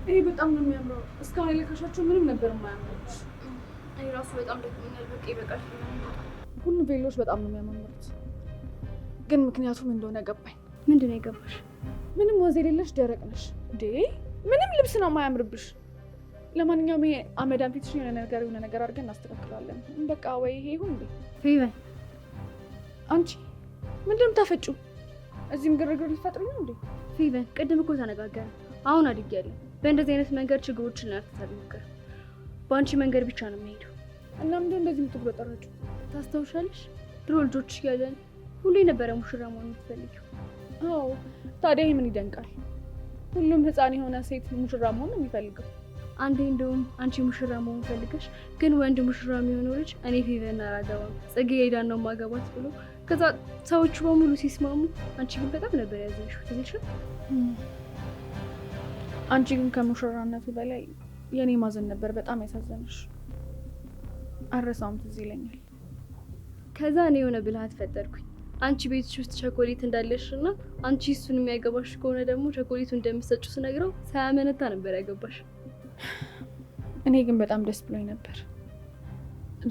ይሄ በጣም ነው የሚያምረው። እስካሁን የለካሻቸው ምንም ነበር የማያምሩት። እኔ ራሱ በጣም ደክሞኛል። በቃ ይበቃል። ሁሉ ቬሎች በጣም ነው የሚያማምሩት፣ ግን ምክንያቱም እንደሆነ ገባኝ። ምንድን ነው የገባሽ? ምንም ወዝ የሌለሽ ደረቅ ነሽ እንዴ! ምንም ልብስ ነው የማያምርብሽ። ለማንኛውም ይሄ አመዳም ፊትሽ የሆነ ነገር አድርገን እናስተካክላለን። በቃ ወይ ይሄ ይሁን እንዴ? ፌቨን፣ አንቺ ምንድን የምታፈጪው? እዚህም ግርግር ሊፈጥሪ ነው እንዴ? ፌቨን፣ ቅድም እኮ ተነጋገርን። አሁን አድጌያለሁ። በእንደዚህ አይነት መንገድ ችግሮችን ለመፍታት ሞክር። በአንቺ መንገድ ብቻ ነው የሚሄደው። እና ምንድን እንደዚህ የምትጉረጠረጪው? ታስታውሻለሽ? ድሮ ልጆች እያለን ሁሌ ነበረ ሙሽራ መሆን የምትፈልጊው። አዎ፣ ታዲያ ይሄ ምን ይደንቃል? ሁሉም ህፃን የሆነ ሴት ሙሽራ መሆን ነው የሚፈልገው። አንዴ እንደውም አንቺ ሙሽራ መሆን ፈልገሽ ግን ወንድ ሙሽራ የሚሆነው ልጅ እኔ ፌቨን አላገባም ጽጌረዳን ነው ማገባት ብሎ ከዛ ሰዎቹ በሙሉ ሲስማሙ፣ አንቺ ግን በጣም ነበር ያዘንሽው። ትዝልሽ? አንቺ ግን ከሙሽራነቱ በላይ የኔ ማዘን ነበር በጣም ያሳዘነሽ። አረሳውም፣ ትዝ ይለኛል። ከዛ እኔ የሆነ ብልሃት ፈጠርኩኝ። አንቺ ቤትሽ ውስጥ ቸኮሌት እንዳለሽ እና አንቺ እሱን የሚያገባሽ ከሆነ ደግሞ ቸኮሌቱ እንደምትሰጪው ስነግረው ሳያመነታ ነበር ያገባሽ። እኔ ግን በጣም ደስ ብሎኝ ነበር፣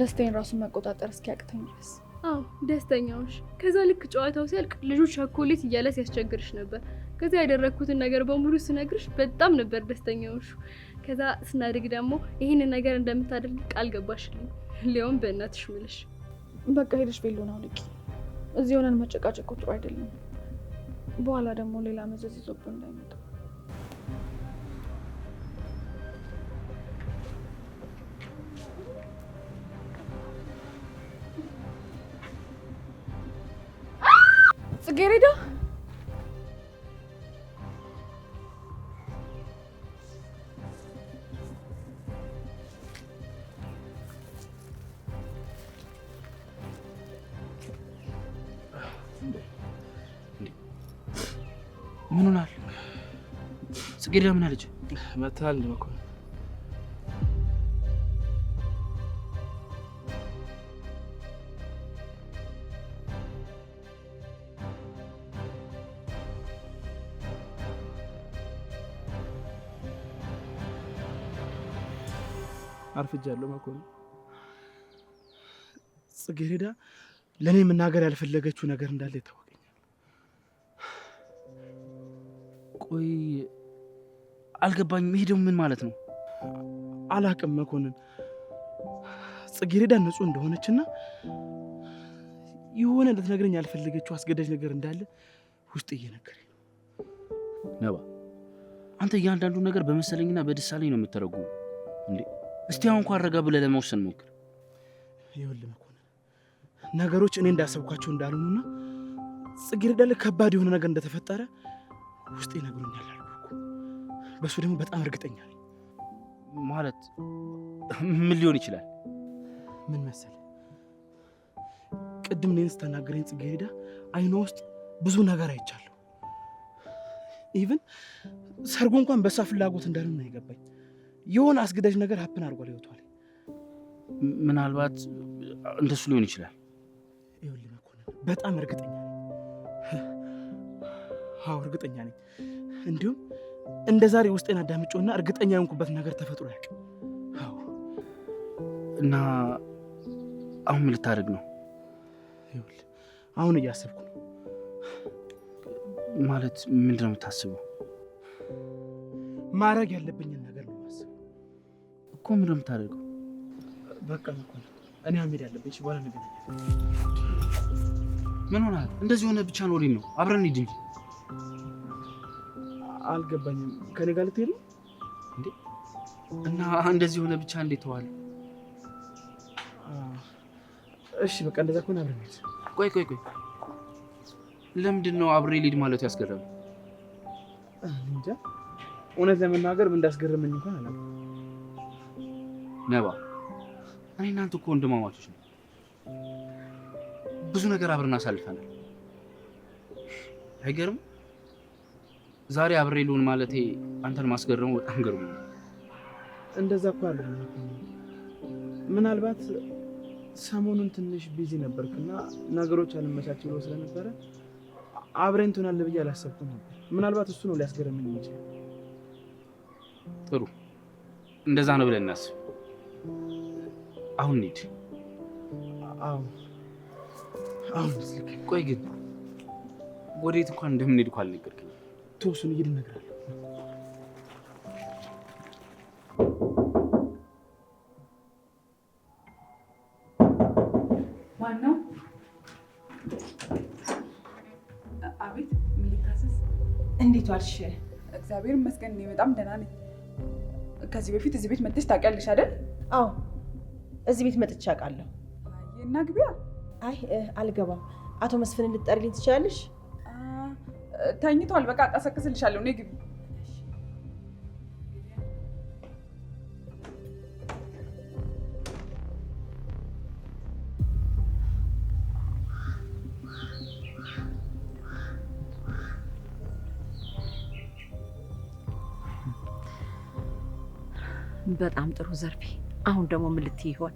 ደስታዬን ራሱን መቆጣጠር እስኪያቅተኝ ድረስ። አዎ ደስተኛውሽ። ከዛ ልክ ጨዋታው ሲያልቅ ልጁ ቸኮሌት እያለ ሲያስቸግርሽ ነበር። ከዛ ያደረግኩትን ነገር በሙሉ ስነግርሽ በጣም ነበር ደስተኛውሽ። ከዛ ስናድግ ደግሞ ይህንን ነገር እንደምታደርግ ቃል ገባሽልኝ። ሊያውም በእናትሽ ምልሽ። በቃ ሄደሽ ቬሎን አውልቂ። እዚህ ሆነን መጨቃጨቁ ጥሩ አይደለም። በኋላ ደግሞ ሌላ መዘዝ ይዞብን እንዳይመጣ። ጽጌረዳ፣ ምን ሆናል? ጽጌረዳ ምን አለች? መታል መኮንን አርፍጃለሁ። መኮንን ጽጌረዳ ለእኔ መናገር ያልፈለገችው ነገር እንዳለ ይታወቀኛል። ቆይ አልገባኝም። ይሄ ደግሞ ምን ማለት ነው? አላቅም መኮንን። ጽጌረዳ ንጹህ እንደሆነችና የሆነ ልትነግረኝ ያልፈለገችው አስገዳጅ ነገር እንዳለ ውስጥ እየነገረኝ ነው። ነባ፣ አንተ እያንዳንዱ ነገር በመሰለኝና በደሳለኝ ነው የምትተረጉመው እንዴ? እስቲ አሁን እንኳን ረጋ ብለህ ለመወሰን ሞክር። ይኸውልህ መኮንን፣ ነገሮች እኔ እንዳሰብኳቸው እንዳልሆኑና ጽጌረዳ ላይ ከባድ የሆነ ነገር እንደተፈጠረ ውስጤ ነግሮኛል አልኩህ እኮ። በሱ ደግሞ በጣም እርግጠኛ ነኝ። ማለት ምን ሊሆን ይችላል? ምን መሰለህ፣ ቅድም እኔን ስታናገረኝ ጽጌረዳ አይኗ ውስጥ ብዙ ነገር አይቻለሁ። ኢቭን ሰርጎ እንኳን በእሷ ፍላጎት እንዳልሆነ ነው የገባኝ። የሆነ አስገዳጅ ነገር ሀፕን አድርጓል ህይወቷ ላይ። ምናልባት እንደሱ ሊሆን ይችላል። ይኸውልህ መኮንን፣ በጣም እርግጠኛ ነኝ። አዎ እርግጠኛ ነኝ። እንዲሁም እንደ ዛሬ ውስጤን አዳምጬውና እርግጠኛ የሆንኩበት ነገር ተፈጥሮ ያውቅ። አዎ። እና አሁን ምን ልታደርግ ነው? ይኸውልህ አሁን እያሰብኩ ነው። ማለት ምንድን ነው የምታስበው? ማድረግ ያለብኝን ነገር ነው የማስበው እኮ። ምንድን ነው የምታደርገው? በቃ መኮንን፣ እኔ መሄድ ያለብኝ በኋላ ነገር። ምን ሆናል? እንደዚህ ሆነ ብቻ ኖሪ ነው። አብረን ሂድ እንጂ። አልገባኝም። ከኔ ጋር ልትሄድ ነው እንዴ? እና እንደዚህ ሆነ ብቻ እንዴት ተዋል? እሺ በቃ እንደዛ ከሆነ አብረን ሂድ። ቆይ ለምንድን ነው አብሬ ልሂድ ማለቱ ያስገረመኝ? እንጃ፣ እውነት ለመናገር ምን እንዳስገረመኝ እንኳን አላውቅም። ነባ፣ እኔ እናንተ እኮ ወንድማማቾች ነው። ብዙ ነገር አብረን አሳልፈናል። አይገርም? ዛሬ አብሬ ልሁን ማለቴ አንተን ማስገረሙ በጣም ገርሞ ነው። እንደዛ እኮ አለ። ምናልባት ሰሞኑን ትንሽ ቢዚ ነበርክና ነገሮች አልመቻች ብሎ ስለነበረ አብረን ትሆናለህ ብዬ አላሰብኩም ነበር። ምናልባት እሱ ነው ሊያስገርመኝ የሚችለው። ጥሩ እንደዛ ነው ብለን እናስብ። አሁን እንሂድ። አሁን ቆይ ግን ወዴት እንኳን እንደምንሄድ እኮ አልነገርከኝም። ተወሱን እየሄድን እነግርሃለሁ። ማነው? አቤት፣ ምን ልታዘዝ? እንዴት ዋልሽ? እግዚአብሔር ይመስገን እኔ በጣም ደህና ነኝ። ከዚህ በፊት እዚህ ቤት መጥተሽ ታውቂያለሽ አይደል? አዎ እዚህ ቤት መጥቼ አውቃለሁ። እና ግቢያ። አይ አልገባም። አቶ መስፍንን ልትጠሪልኝ ትችላለሽ? ተኝቷል። በቃ አቀሰቅስልሻለሁ። እኔ ግቢ። በጣም ጥሩ ዘርፌ። አሁን ደግሞ ምን ልትይ ይሆን?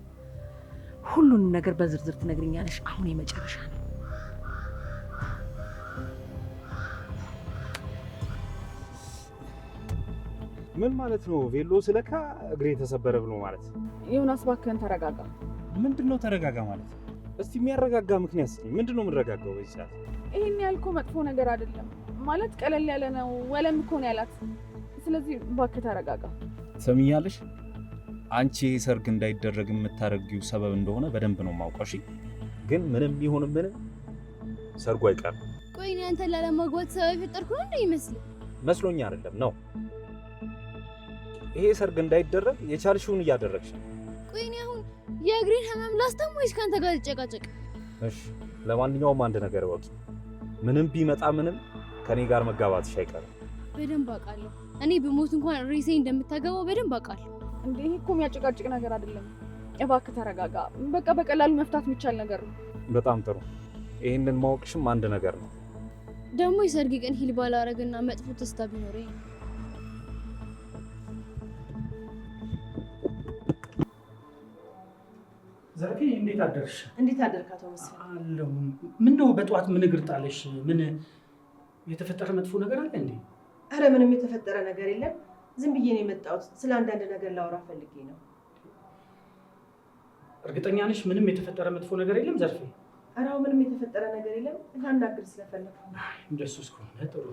ሁሉንም ነገር በዝርዝር ትነግሪኛለሽ። አሁን የመጨረሻ ነው። ምን ማለት ነው? ቬሎ ስለካ እግሬ ተሰበረ ብሎ ማለት? ዮናስ እባክህን ተረጋጋ። ምንድነው ተረጋጋ ማለት? እስቲ የሚያረጋጋ ምክንያት እስቲ ምንድነው የምንረጋጋው በዚህ ሰዓት? ይሄን ያልኩ መጥፎ ነገር አይደለም ማለት ቀለል ያለ ነው። ወለም እኮ ነው ያላት። ስለዚህ እባክህ ተረጋጋ። ሰሚኛለሽ? አንቺ ሰርግ እንዳይደረግ የምታረጊው ሰበብ እንደሆነ በደንብ ነው የማውቀው። እሺ፣ ግን ምንም ይሁን ምንም ሰርጉ አይቀርም። ቆይ እኔ አንተን ላለማግባት ሰበብ የፈጠርኩ ነው እንዴ ይመስል? መስሎኝ አይደለም ነው። ይሄ ሰርግ እንዳይደረግ የቻልሽውን እያደረግሽ ነው። ቆይ እኔ አሁን የእግሬን ህመም ላስታም ወይስ ካንተ ጋር ልጨቃጨቅ? እሺ፣ ለማንኛውም አንድ ነገር ወቂ። ምንም ቢመጣ ምንም ከኔ ጋር መጋባትሽ አይቀርም። በደንብ አውቃለሁ። እኔ በሞት እንኳን ሬሴ እንደምታገባው በደንብ አውቃለሁ። እንዴ ይሄ እኮ የሚያጨቃጭቅ ነገር አይደለም። እባክህ ተረጋጋ። በቃ በቀላሉ መፍታት የሚቻል ነገር ነው። በጣም ጥሩ። ይሄንን ማወቅሽም አንድ ነገር ነው። ደግሞ የሰርግ ቀን ሂል ባላረግና መጥፎ ተስታ ቢኖረኝ ዘርፌ እንዴት አደርሽ? እንዴት አደርክ አቶ መስፍን? አለሁ። ምን ነው በጠዋት ምን እግር ጣለሽ? ምን የተፈጠረ መጥፎ ነገር አለ እንዴ? አረ ምንም የተፈጠረ ነገር የለም። ዝም ብዬ ነው የመጣሁት። ስለ አንዳንድ ነገር ላውራ ፈልጌ ነው። እርግጠኛ ነሽ ምንም የተፈጠረ መጥፎ ነገር የለም ዘርፌ? አረ ምንም የተፈጠረ ነገር የለም። ላናግር ስለፈለኩ። እንደሱ እስከሆነ ጥሩ።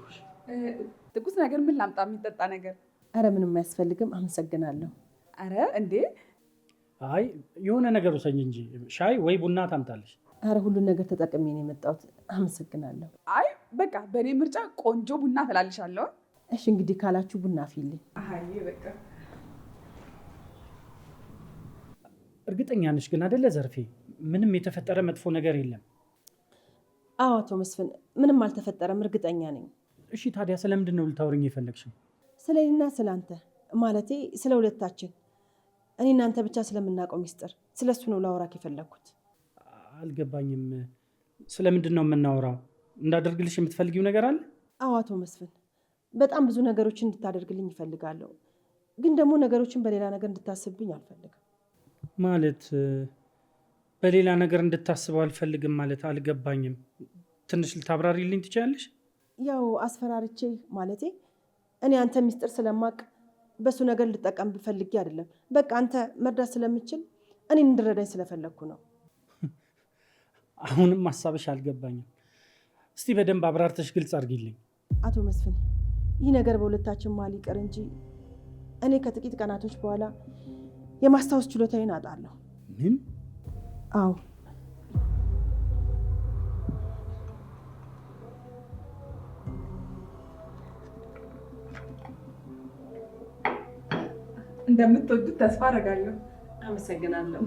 ትኩስ ነገር ምን ላምጣ? የሚጠጣ ነገር? አረ ምንም አያስፈልግም። አመሰግናለሁ። አረ እንዴ! አይ የሆነ ነገር ውሰኝ እንጂ ሻይ ወይ ቡና ታምጣለሽ? አረ ሁሉን ነገር ተጠቅሜ ነው የመጣሁት። አመሰግናለሁ። አይ በቃ በእኔ ምርጫ ቆንጆ ቡና ፈላልሻለሁ። እሺ እንግዲህ ካላችሁ ቡና አፍይልኝ። አይ በቃ እርግጠኛ ነሽ ግን አይደለ ዘርፌ? ምንም የተፈጠረ መጥፎ ነገር የለም? አዎ አቶ መስፍን ምንም አልተፈጠረም፣ እርግጠኛ ነኝ። እሺ ታዲያ ስለምንድን ነው ልታወሪኝ የፈለግሽው? ስለ እኔና ስለ አንተ ማለቴ ስለ ሁለታችን፣ እኔ እናንተ ብቻ ስለምናውቀው ሚስጥር፣ ስለሱ ነው ላወራክ የፈለግኩት። አልገባኝም። ስለምንድን ነው የምናወራው? እንዳደርግልሽ የምትፈልጊው ነገር አለ? አዎ አቶ መስፍን በጣም ብዙ ነገሮችን እንድታደርግልኝ ይፈልጋለሁ፣ ግን ደግሞ ነገሮችን በሌላ ነገር እንድታስብብኝ አልፈልግም። ማለት በሌላ ነገር እንድታስበው አልፈልግም ማለት አልገባኝም። ትንሽ ልታብራሪልኝ ትችላለሽ? ያው አስፈራርቼ ማለቴ እኔ አንተ ሚስጥር ስለማቅ በሱ ነገር ልጠቀም ብፈልጌ አይደለም። በቃ አንተ መርዳት ስለምችል እኔን እንድረዳኝ ስለፈለግኩ ነው። አሁንም ሀሳብሽ አልገባኝም። እስቲ በደንብ አብራርተሽ ግልጽ አድርጊልኝ። አቶ መስፍን ይህ ነገር በሁለታችን መሀል ይቅር እንጂ እኔ ከጥቂት ቀናቶች በኋላ የማስታወስ ችሎታዬን አጣለሁ። ምን? አዎ እንደምትወዱት ተስፋ አደርጋለሁ። አመሰግናለሁ።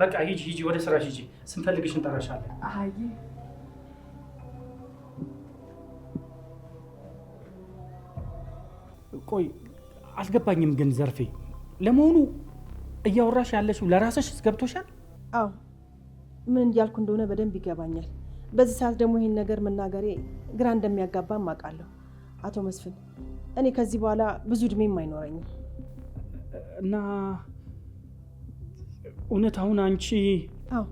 በቃ ሂጂ ሂጂ፣ ወደ ስራሽ ሂጂ። ስንፈልግሽ እንጠራሻለን። አይ ቆይ አልገባኝም ግን ዘርፌ፣ ለመሆኑ እያወራሽ ያለሽው ለራስሽ ገብቶሻል? አዎ ምን እንዲያልኩ እንደሆነ በደንብ ይገባኛል። በዚህ ሰዓት ደግሞ ይህን ነገር መናገሬ ግራ እንደሚያጋባም አውቃለሁ። አቶ መስፍን እኔ ከዚህ በኋላ ብዙ እድሜም አይኖረኝም እና እውነታውን አንቺ? አዎ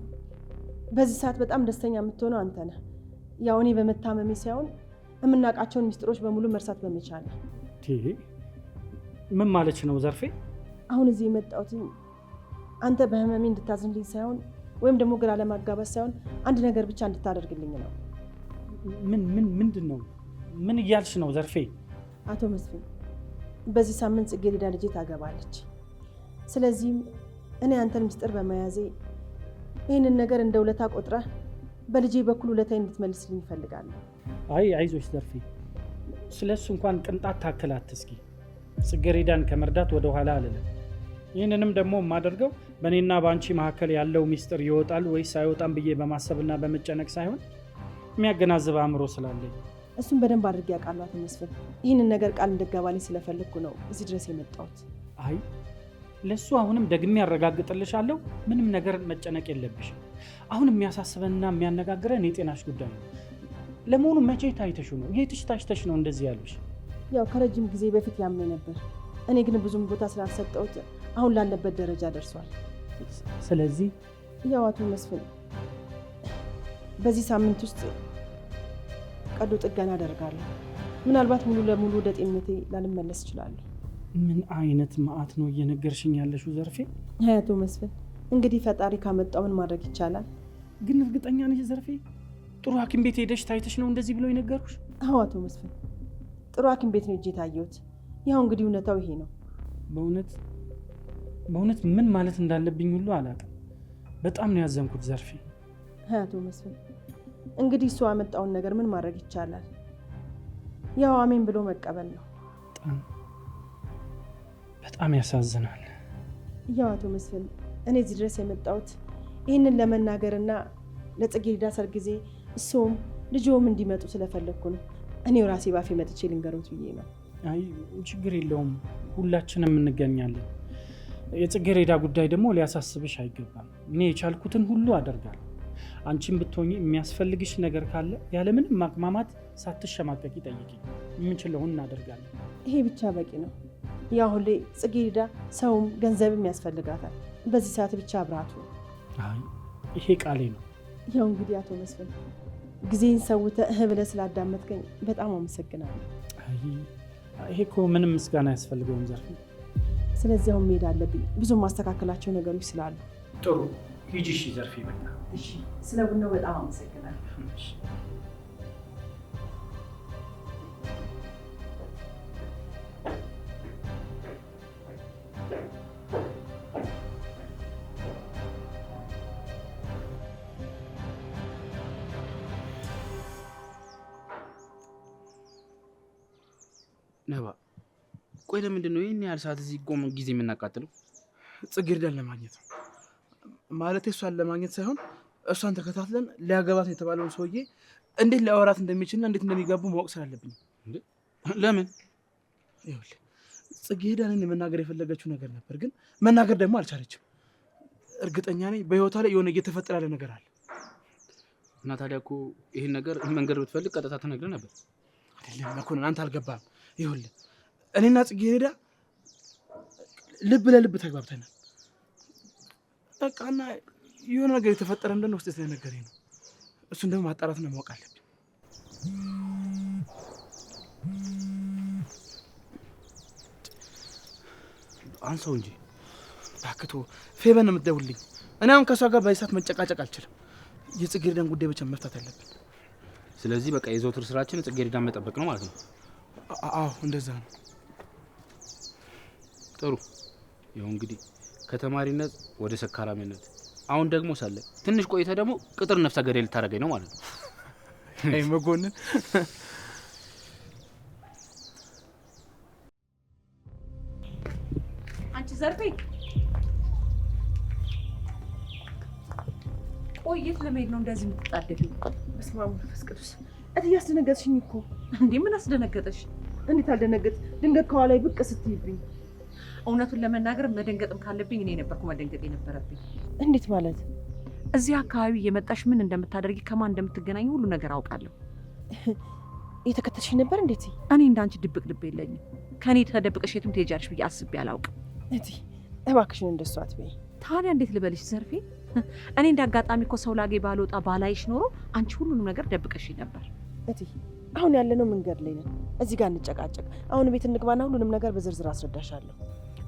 በዚህ ሰዓት በጣም ደስተኛ የምትሆነው አንተ ነህ። ያው እኔ በመታመሜ ሳይሆን የምናውቃቸውን ሚስጥሮች በሙሉ መርሳት በመቻል ነው። ምን ማለች ነው ዘርፌ? አሁን እዚህ የመጣሁት አንተ በህመሜ እንድታዝንልኝ ሳይሆን ወይም ደግሞ ግራ ለማጋባት ሳይሆን አንድ ነገር ብቻ እንድታደርግልኝ ነው። ምንድን ነው? ምን እያልሽ ነው ዘርፌ? አቶ መስፍን በዚህ ሳምንት ጽጌረዳ ልጄ ታገባለች። ስለዚህም እኔ አንተን ምስጢር በመያዜ ይህንን ነገር እንደ ውለታ ቆጥረህ በልጄ በኩል ውለታዬን እንድትመልስልኝ እፈልጋለሁ። አይ አይዞሽ ዘርፌ፣ ስለሱ እንኳን ቅንጣት ታክል አትስጊ። ጽጌረዳን ከመርዳት ወደ ኋላ አልልም። ይህንንም ደግሞ የማደርገው በእኔና በአንቺ መካከል ያለው ሚስጥር ይወጣል ወይስ አይወጣም ብዬ በማሰብና በመጨነቅ ሳይሆን የሚያገናዝብ አእምሮ ስላለኝ። እሱን በደንብ አድርጌ ያውቃሉ አቶ መስፍን። ይህንን ነገር ቃል እንድገባልኝ ስለፈለግኩ ነው እዚህ ድረስ የመጣሁት። አይ ለሱ አሁንም ደግሜ ያረጋግጥልሻለሁ፣ ምንም ነገር መጨነቅ የለብሽም። አሁን የሚያሳስበንና የሚያነጋግረን የጤናሽ ጉዳይ ነው። ለመሆኑ መቼ ታይተሽው ነው? የትሽ ታሽተሽ ነው እንደዚህ ያሉሽ? ያው ከረጅም ጊዜ በፊት ያምነኝ ነበር። እኔ ግን ብዙም ቦታ ስላልሰጠሁት አሁን ላለበት ደረጃ ደርሷል። ስለዚህ ያው አቶ መስፍን በዚህ ሳምንት ውስጥ ቀዶ ጥገና አደርጋለሁ። ምናልባት ሙሉ ለሙሉ ወደ ጤንነቴ ላልመለስ እችላለሁ። ምን አይነት መዓት ነው እየነገርሽኝ ያለሽው ዘርፌ? አቶ መስፍን እንግዲህ ፈጣሪ ካመጣው ምን ማድረግ ይቻላል። ግን እርግጠኛ ነሽ ዘርፌ? ጥሩ ሐኪም ቤት ሄደሽ ታይተሽ ነው እንደዚህ ብለው የነገሩሽ? አዎ አቶ መስፍን ጥሩ ሐኪም ቤት ነው ሄጄ ታየሁት። ያው እንግዲህ እውነታው ይሄ ነው። በእውነት ምን ማለት እንዳለብኝ ሁሉ አላውቅም። በጣም ነው ያዘንኩት ዘርፌ። አቶ መስፍን እንግዲህ እሱ ያመጣውን ነገር ምን ማድረግ ይቻላል? ያው አሜን ብሎ መቀበል ነው። በጣም ያሳዝናል። ያው አቶ መስፍን እኔ እዚህ ድረስ የመጣሁት ይህንን ለመናገርና ለጽጌረዳ ሰርግ ጊዜ እሱም ልጅዎም እንዲመጡ ስለፈለግኩ ነው። እኔው ራሴ ባፌ መጥቼ ልንገሮት ብዬ ነው። አይ ችግር የለውም፣ ሁላችንም እንገኛለን። የጽጌረዳ ጉዳይ ደግሞ ሊያሳስብሽ አይገባም። እኔ የቻልኩትን ሁሉ አደርጋለሁ። አንቺም ብትሆኚ የሚያስፈልግሽ ነገር ካለ ያለምንም ማቅማማት ሳትሸማቀቂ ጠይቂኝ። የምንችለውን እናደርጋለን። ይሄ ብቻ በቂ ነው። ያው ሁሌ ጽጌረዳ ሰውም ገንዘብም ያስፈልጋታል። በዚህ ሰዓት ብቻ አብራቱ። አይ ይሄ ቃሌ ነው። ያው እንግዲህ አቶ መስፍን ጊዜን ሰውተህ ብለህ ስላዳመጥከኝ በጣም አመሰግናለሁ። ይሄ እኮ ምንም ምስጋና ያስፈልገውም ዘርፌ። ስለዚህ አሁን መሄድ አለብኝ። ብዙ ማስተካከላቸው ነገሮች ስላሉ። ጥሩ ሂጂ። እሺ ዘርፌ በቃ እሺ። ስለ ቡናው በጣም አመሰግናለሁ። ነባ ቆይ ለምንድን ነው ይህን ያህል ሰዓት እዚህ ቆመን ጊዜ የምናቃጥለው? ጽጌረዳን ለማግኘት ነው። ማለት እሷን ለማግኘት ሳይሆን እሷን ተከታትለን ሊያገባት የተባለውን ሰውዬ እንዴት ሊያወራት እንደሚችልና እንዴት እንደሚጋቡ ማወቅ ስላለብኝ። ለምን? ይኸውልህ ጽጌረዳን መናገር የፈለገችው ነገር ነበር፣ ግን መናገር ደግሞ አልቻለችም። እርግጠኛ ነኝ በህይወቷ ላይ የሆነ እየተፈጠረ ያለ ነገር አለ። እና ታዲያ እኮ ይህን ነገር መንገድ ብትፈልግ ቀጥታ ትነግረህ ነበር። አይደለም መኮንን፣ አንተ አልገባህም። ይኸውልህ እኔና ጽጌረዳ ልብ ለልብ ተግባብተናል። በቃና የሆነ ነገር የተፈጠረ እንደሆነ ውስጥ ስለነገረኝ ነው። እሱን ደግሞ ማጣራትና ማወቅ አለብኝ። አንሳው እንጂ ታክቶ ፌበን ነው የምትደውልልኝ። እኔ አሁን ከእሷ ጋር በዚህ ሰዓት መጨቃጨቅ አልችልም። የጽጌረዳን ጉዳይ ብቻ መፍታት አለብን። ስለዚህ በቃ የዘወትር ስራችን ጽጌረዳን መጠበቅ ነው ማለት ነው። አዎ እንደዛ ነው። ጥሩ። ይኸው እንግዲህ ከተማሪነት ወደ ሰካራሚነት፣ አሁን ደግሞ ሳለ ትንሽ ቆይተ ደግሞ ቅጥር ነፍሰ ገዳይ ልታደርገኝ ነው ማለት ነው። አይ መጎንን አንቺ ዘርፌ ቆየት ለመሄድ ነው እንደዚህ የምትጣደፊው? በስመ አብ ወመንፈስ ቅዱስ። እትዬ አስደነገጥሽኝ እኮ። እንዴ ምን አስደነገጠሽ? እንዴት አልደነገጥ? ድንገት ከኋላዬ ብቅ ስትይብኝ። እውነቱን ለመናገር መደንገጥም ካለብኝ እኔ ነበርኩ መደንገጥ የነበረብኝ። እንዴት ማለት? እዚህ አካባቢ እየመጣሽ ምን እንደምታደርጊ ከማን እንደምትገናኝ ሁሉ ነገር አውቃለሁ። እየተከተልሽኝ ነበር? እንዴት? እኔ እንዳንቺ ድብቅ ልብ የለኝም። ከኔ ተደብቀሽ የትም ትሄጃለሽ ብዬ አስቤ አላውቅም። እትዬ እባክሽን እንደሱ አትበይ። ታዲያ እንዴት ልበልሽ ዘርፌ? እኔ እንደ አጋጣሚ እኮ ሰው ላጌ ባልወጣ ባላይሽ ኖሮ አንቺ ሁሉንም ነገር ደብቀሽ ነበር። እትዬ አሁን ያለነው መንገድ ላይ ነን። እዚህ ጋር እንጨቃጨቅ። አሁን ቤት እንግባና ሁሉንም ነገር በዝርዝር አስረዳሻለሁ።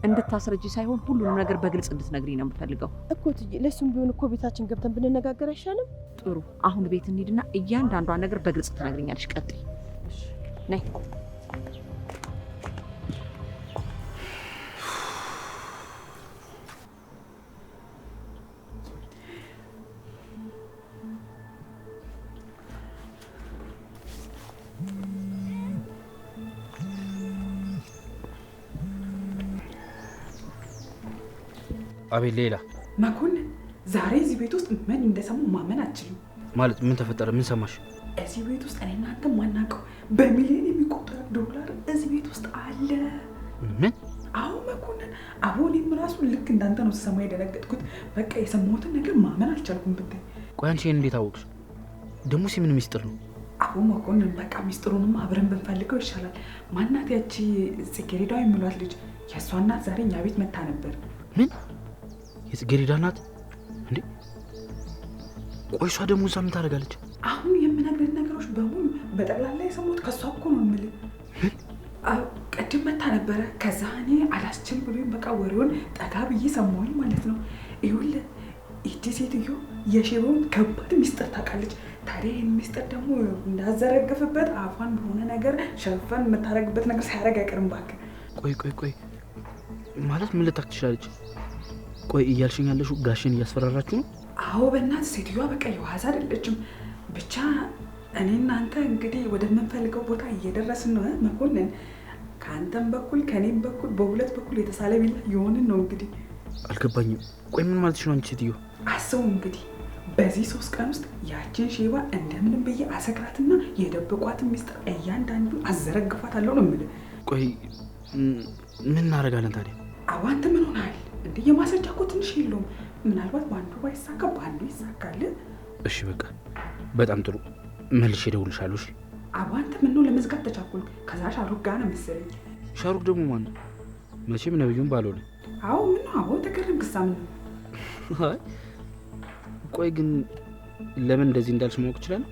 እንድታስረጂ ሳይሆን ሁሉንም ነገር በግልጽ እንድትነግሪኝ ነው የምፈልገው እኮ እትዬ። ለሱም ቢሆን እኮ ቤታችን ገብተን ብንነጋገር አይሻልም? ጥሩ፣ አሁን ቤት እንሂድና እያንዳንዷን ነገር በግልጽ ትነግሪኛለሽ። ቀጥይ። ነይ። አቤት ሌላ መኮንን፣ ዛሬ እዚህ ቤት ውስጥ ምን እንደሰሙ ማመን አትችልም። ማለት ምን ተፈጠረ? ምን ሰማሽ? እዚህ ቤት ውስጥ እኔ እናንተ ማናውቀው በሚሊዮን የሚቆጠር ዶላር እዚህ ቤት ውስጥ አለ። ምን? አዎ መኮንን፣ አሁንም ራሱ ልክ እንዳንተ ነው ስሰማ የደነገጥኩት። በቃ የሰማሁትን ነገር ማመን አልቻልኩም ብታይ። ቆይ አንቺ ይሄን እንዴት አወቅሽ? ደግሞ ምን ሚስጥር ነው? አዎ መኮንን፣ በቃ ሚስጥሩንም አብረን ብንፈልገው ይሻላል። ማናት ያቺ ጽጌረዳ የሚሏት ልጅ? የእሷ እናት ዛሬ እኛ ቤት መታ ነበር። ምን? የጽጌረዳ እናት እንዴ? ቆይ እሷ ደግሞ እዛ ምን ታደርጋለች? አሁን የምነግርህ ነገሮች በሙሉ በጠቅላላ የሰማሁት ከእሷ እኮ ነው የምልህ። ቅድም መታ ነበረ። ከዛ እኔ አላስችል ብሎኝ በቃ ወሬውን ጠጋ ብዬ ሰማሁኝ ማለት ነው። ይኸውልህ ይቺ ሴትዮ የሼባውን ከባድ ሚስጥር ታውቃለች። ታዲያ ይህን ሚስጥር ደግሞ እንዳዘረግፍበት አፏን በሆነ ነገር ሸፈን የምታደርግበት ነገር ሳያደርግ አይቀርም። እባክህ ቆይ ማለት ምን ልታክ ትችላለች? ቆይ እያልሽኝ ያለሽው ጋሽን እያስፈራራችሁ ነው? አዎ በእናትህ ሴትዮዋ በቃ የዋዛ አይደለችም። ብቻ እኔ እናንተ እንግዲህ ወደምንፈልገው ቦታ እየደረስን ነው መኮንን። ከአንተም በኩል ከኔም በኩል በሁለት በኩል የተሳለ ቢላ የሆንን ነው እንግዲህ። አልገባኝም። ቆይ ምን ማለትሽ ነው አንቺ ሴትዮ? አስቡ እንግዲህ በዚህ 3 ቀን ውስጥ ያችን ሼባ እንደምንም ብዬ አሰክራትና የደበቋትን ሚስጥር እያንዳንዱን አዘረግፋታለሁ ነው የምልህ። ቆይ ምን እናደርጋለን ታዲያ? አዎ አንተ ምን ሆነሃል እንዴ? የማስረጃ እኮ ትንሽ የለውም። ምናልባት በአንዱ ባይሳካ በአንዱ ይሳካል። እሺ በቃ በጣም ጥሩ፣ መልሼ እደውልልሻለሁ። እሺ። አዎ አንተ ምን ነው ለመዝጋት ተቻኮልክ? ከዛ ሻሩክ ጋር ነው መሰለኝ። ሻሩክ ደግሞ ማን ነው? መቼም ነብዩን ባልሆነ። አዎ ምን ነው? አዎ ተገረምክ? ምን ነው? አይ ቆይ ግን ለምን እንደዚህ እንዳልሽ ማወቅ እችላለሁ?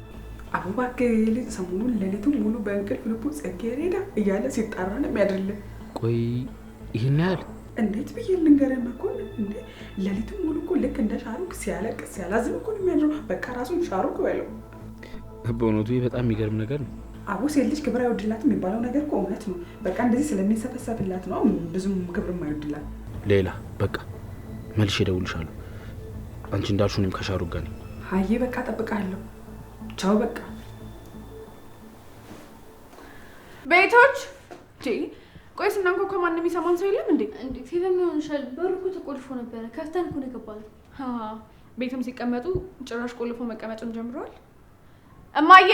አዎ እባክህ ልጅ ሰሞኑን ሌሊቱን ሙሉ በእንቅልፍ ልቡ ጽጌረዳ እያለ ሲጣራ ነው የሚያድርልህ። ቆይ ይሄን ያህል እንዴት ብዬ ልንገርህ መኮንን? እንዴ ሌሊቱን ሙሉ እኮ ልክ እንደ ሻሩክ ሲያለቅስ ሲያላዝን እኮ ነው የሚያድረው። በቃ ራሱን ሻሩክ በለው። በእውነቱ በጣም የሚገርም ነገር ነው። አቦ ሴት ልጅ ክብር አይወድላት የሚባለው ነገር እኮ እውነት ነው። በቃ እንደዚህ ስለሚሰፈሰፍላት ነው ብዙም ክብር የማይወድላት። ሌላ በቃ መልሼ እደውልልሻለሁ። አንቺ እንዳልሽው እኔም ከሻሩክ ጋር ነኝ። አይ በቃ እጠብቅሃለሁ። ቻው በቃ ቤቶች ቆይ ስናንኳኳ ማንም የሚሰማን ሰው የለም እንዴ? እንዴ ፊልም ይሆንሻል። በሩ እኮ ተቆልፎ ነበረ። ከፍተን እኮ ነው የገባነው። ቤትም ሲቀመጡ ጭራሽ ቆልፎ መቀመጥም ጀምረዋል። እማዬ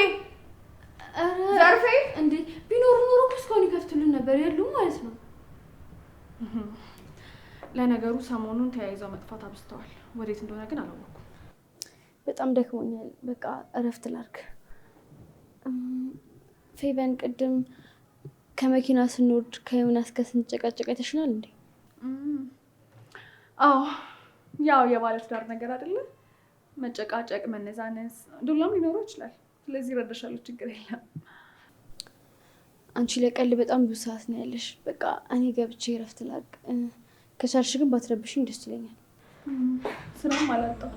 ዘርፌ እንዴ ቢኖሩ ኖሮ እኮ እስካሁን ይከፍቱልን ነበር። የሉም ማለት ነው። ለነገሩ ሰሞኑን ተያይዘው መጥፋት አብዝተዋል። ወዴት እንደሆነ ግን አላወኩም። በጣም ደክሞኛል። በቃ እረፍት ላድርግ። ፌቨን ቅድም ከመኪና ስንወርድ ከዮናስ ጋር ስንጨቃጨቅ አይተሽናል እንዴ? አዎ ያው የባለትዳር ነገር አይደለ? መጨቃጨቅ፣ መነዛነስ፣ ዱላም ሊኖረው ይችላል። ስለዚህ እረዳሻለሁ፣ ችግር የለም። አንቺ ለቀልድ በጣም ብዙ ሰዓት ነው ያለሽ። በቃ እኔ ገብቼ እረፍት ላድርግ። ከቻልሽ ግን ባትረብሽኝ ደስ ይለኛል። ስራም አላጣው።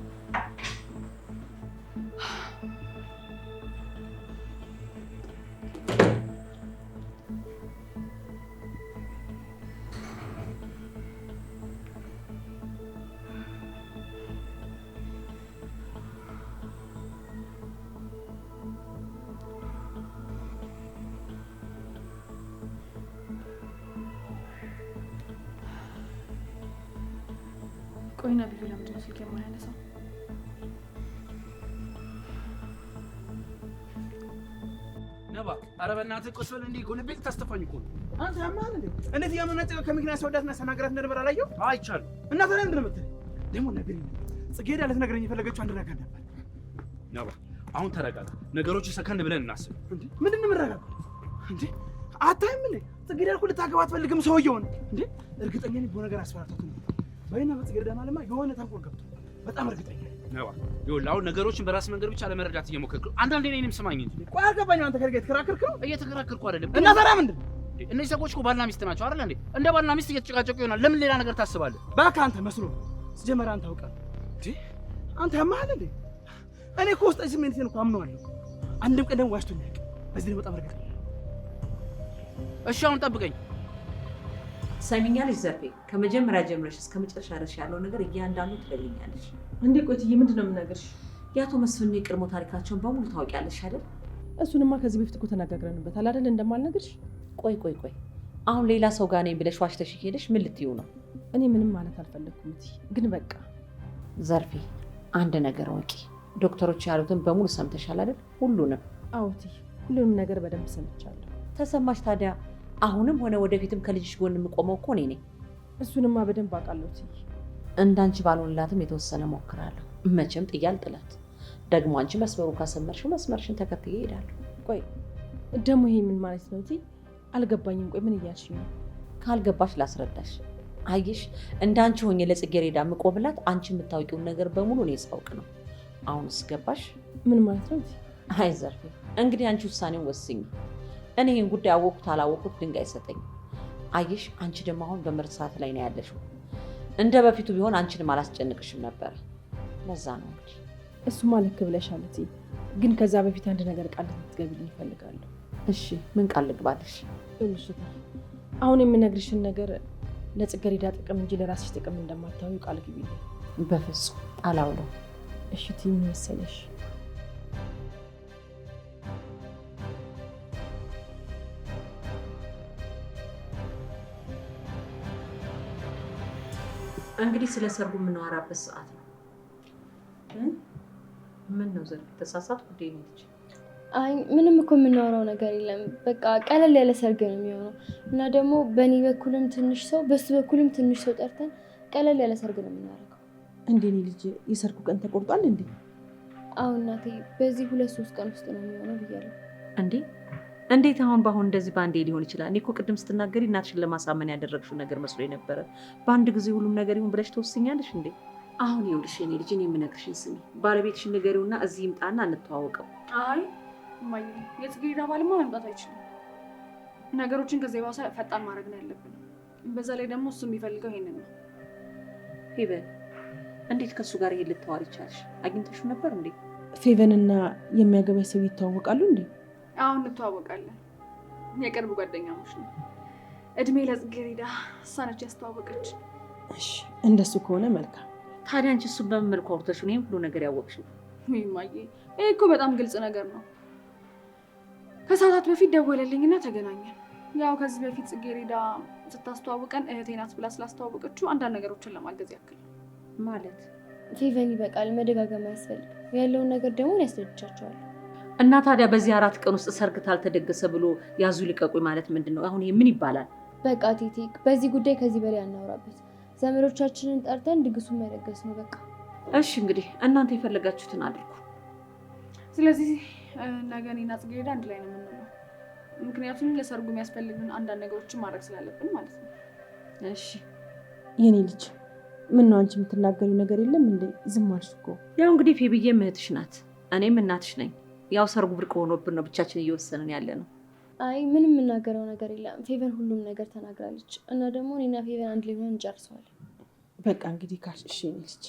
ቆይ ነብዩ ለምንድን ነው ስልክ የማያነሳው? ነባ ኧረ በእናትህ ቁስ በል። እንዲህ ጎንቤት ታስተፋኝ እኮ ነው አንተ። ያማል እንዴ? እንዴት ያመናጨቀ ከመኪና ሲወዳትና ሰናገራት እንደነበር አላየው? አይቻልም። እና ታዲያ ምንድን ነው የምትል? ደግሞ ነገር ጽጌረዳ ልትነግረኝ የፈለገችው አንድ ነገር ነበር። ነባ አሁን ተረጋጋ። ነገሮች ሰከንድ ብለን እናስብ። እንዴ ምንድን ነው የምረጋጋው? እንዴ አታይም እንዴ? ጽጌረዳ እኮ ልታገባ አትፈልግም ሰውየውን። እንዴ እርግጠኛ ነኝ በሆነ ነገር አስፈራርቶት ነው። በይና በጽጌረዳ ማለማ የሆነ ተንኮል ገብቶ በጣም እርግጠኛ ነኝ። ነባ ይኸውልህ፣ አሁን ነገሮችን በራስ መንገድ ብቻ ለመረዳት እየሞከርክ ነው። አንዳንዴ እኔንም ስማኝ እንጂ። ቆይ አልገባኝም። አንተ ከልጋ የተከራከርክ ነው? እየተከራከርኩ አይደለም። እና ታዲያ ምንድን ነው? እነዚህ ሰዎች እኮ ባልና ሚስት ናቸው አይደል እንዴ? እንደ ባልና ሚስት እየተጨቃጨቁ ይሆናል። ለምን ሌላ ነገር ታስባለህ? እባክህ አንተ መስሎ ሲጀመር አንተ አውቃለህ እንዴ? አንተ ያማሃል እንዴ? እኔ እኮ ውስጥ ስሜቴን እኮ አምነዋለሁ። አንድም ቀን ደግሞ ዋሽቶኝ አያውቅም። በዚህ ላይ በጣም እርግጠኛ ነኝ። እሺ አሁን ጠብቀኝ። ሰሚኛለሽ ዘርፌ፣ ከመጀመሪያ ጀምረሽ እስከ መጨረሻ ድረስ ያለው ነገር እያንዳንዱ ትገልኛለሽ። እንዴ ቆይትዬ፣ ምንድን ነው የምናገርሽ? የአቶ መስፍን የቀድሞ ታሪካቸውን በሙሉ ታውቂያለሽ አይደል? እሱንማ ከዚህ በፊት እኮ ተነጋግረንበታል አይደል? እንደማልነግርሽ። ቆይ አሁን ሌላ ሰው ጋር ነኝ ብለሽ ዋሽተሽ ሄደሽ ምን ልትዩ ነው? እኔ ምንም ማለት አልፈለግኩም እትዬ፣ ግን በቃ ዘርፌ አንድ ነገር ወቂ። ዶክተሮች ያሉትን በሙሉ ሰምተሻል አይደል? ሁሉንም? አዎ እትዬ፣ ሁሉንም ነገር በደንብ ሰምቻለሁ። ተሰማሽ? ታዲያ አሁንም ሆነ ወደፊትም ከልጅሽ ጎን የምቆመው እኮ እኔ ነኝ። እሱንማ በደንብ አውቃለሁ እትዬ። እንዳንቺ ባልሆንላትም የተወሰነ ሞክራለሁ። መቼም ጥዬ አልጥላት። ደግሞ አንቺ መስመሩን ካሰመርሽው መስመርሽን ተከትዬ እሄዳለሁ። ቆይ ደግሞ ይሄ ምን ማለት ነው እትዬ? አልገባኝም። ቆይ ምን እያልሽ ነው? ካልገባሽ ላስረዳሽ። አየሽ፣ እንዳንቺ ሆኜ ለጽጌረዳ የምቆምላት አንቺ የምታውቂውን ነገር በሙሉ እኔ ሳውቅ ነው። አሁንስ ገባሽ? ምን ማለት ነው እትዬ? አይ ዘርፌ፣ እንግዲህ አንቺ ውሳኔውን ወስኝ። እኔ ይህን ጉዳይ አወቅኩት አላወቅኩት ድንጋይ ሰጠኝ። አየሽ፣ አንቺ ደግሞ አሁን በምርጥ ሰዓት ላይ ነው ያለሽው። እንደ በፊቱ ቢሆን አንቺንም አላስጨንቅሽም ነበረ። ለዛ ነው እንግዲህ። እሱማ ልክ ብለሻል እትዬ፣ ግን ከዛ በፊት አንድ ነገር ቃል ልትገቢልኝ እፈልጋለሁ። እሺ፣ ምን ቃል ልግባልሽ? ይኸውልሽ እትዬ፣ አሁን የምነግርሽን ነገር ለጽጌረዳ ጥቅም እንጂ ለራስሽ ጥቅም እንደማታዩ ቃል ግቢልኝ። በፍጹም አላውለው። እሺ እትዬ፣ ምን መሰለሽ፣ እንግዲህ ስለ ሰርጉ የምናወራበት ሰዓት ነው። ምን ነው ዘርፌ፣ ተሳሳትኩ እንዴ? አይ ምንም እኮ የምናወራው ነገር የለም። በቃ ቀለል ያለ ሰርግ ነው የሚሆነው እና ደግሞ በእኔ በኩልም ትንሽ ሰው በሱ በኩልም ትንሽ ሰው ጠርተን ቀለል ያለ ሰርግ ነው የምናደርገው። እንዴ እኔ ልጅ የሰርጉ ቀን ተቆርጧል እንዴ? አሁን እናቴ በዚህ 2-3 ቀን ውስጥ ነው የሚሆነው ብያለሁ። እንዴ እንዴት አሁን በአሁን እንደዚህ በአንዴ ሊሆን ይችላል? እኔ እኮ ቅድም ስትናገሪ እናትሽን ለማሳመን ያደረግሽው ነገር መስሎ ነበረ። በአንድ ጊዜ ሁሉም ነገር ይሁን ብለሽ ተወስኛለሽ እንዴ? አሁን ይኸውልሽ የኔ ልጅ፣ እኔ የምነግርሽን ስሚ። ባለቤትሽን ንገሪውና እዚህ ይምጣና እንተዋወቀው። አይ እማዬ፣ የጽጌረዳ ባልማ መምጣት አይችልም። ነገሮችን ከዚህ የባሰ ፈጣን ማድረግ ነው ያለብን። በዛ ላይ ደግሞ እሱ የሚፈልገው ይሄንን ነው። ፌቨን፣ እንዴት ከእሱ ጋር ይሄን ልታወሪ ቻልሽ? አግኝተሽው ነበር እንዴ? ፌቨንና የሚያገባኝ ሰው ይተዋወቃሉ እንዴ? አሁን እንተዋወቃለን። የቅርብ ጓደኛሞች ነው። እድሜ ለጽጌረዳ፣ እሷ ነች ያስተዋወቀች። እሺ እንደሱ ከሆነ መልካም። ታዲያ አንቺ እሱን በምን መልኩ አውርተሽ ነው ይሄን ሁሉ ነገር ያወቅሽው? እማዬ፣ ይሄ እኮ በጣም ግልጽ ነገር ነው። ከሰዓታት በፊት ደወለልኝና ተገናኘን። ያው ከዚህ በፊት ጽጌረዳ ስታስተዋውቀን እህቴ ናት ብላ ስላስተዋወቀችው አንዳንድ ነገሮችን ለማገዝ ያክል ማለት። ፌቨን፣ ይበቃል፣ መደጋገም አያስፈልግም። ያለውን ነገር ደግሞ ያስረድቻቸዋል። እና ታዲያ በዚህ 4 ቀን ውስጥ ሰርግ ካልተደገሰ ብሎ ያዙ ልቀቁኝ ማለት ምንድን ነው? አሁን ይሄ ምን ይባላል? በቃ ቴቴክ፣ በዚህ ጉዳይ ከዚህ በላይ አናውራበት። ዘመዶቻችንን ጠርተን ድግሱን መደገስ ነው በቃ። እሺ እንግዲህ እናንተ የፈለጋችሁትን አድርጉ። ስለዚህ ነገ እኔና ጽጌረዳ አንድ ላይ ነው የምንውለው። ምክንያቱም ለሰርጉ የሚያስፈልግን አንዳንድ ነገሮችን ማድረግ ስላለብን ማለት ነው። እሺ የኔ ልጅ፣ ምን ነው አንቺ የምትናገሪው ነገር የለም እንዴ? ዝም አልሽ እኮ። ያው እንግዲህ ፌብዬም እህትሽ ናት፣ እኔም እናትሽ ነኝ። ያው ሰርጉ ብርቅ ሆኖብን ነው ብቻችን እየወሰንን ያለ ነው። አይ ምንም የምናገረው ነገር የለም። ፌቨን ሁሉም ነገር ተናግራለች እና ደግሞ እኔና ፌቨን አንድ ላይ ሆነን እንጨርሰዋለን። በቃ እንግዲህ ካልሽ እሺ የኔ ልጅ።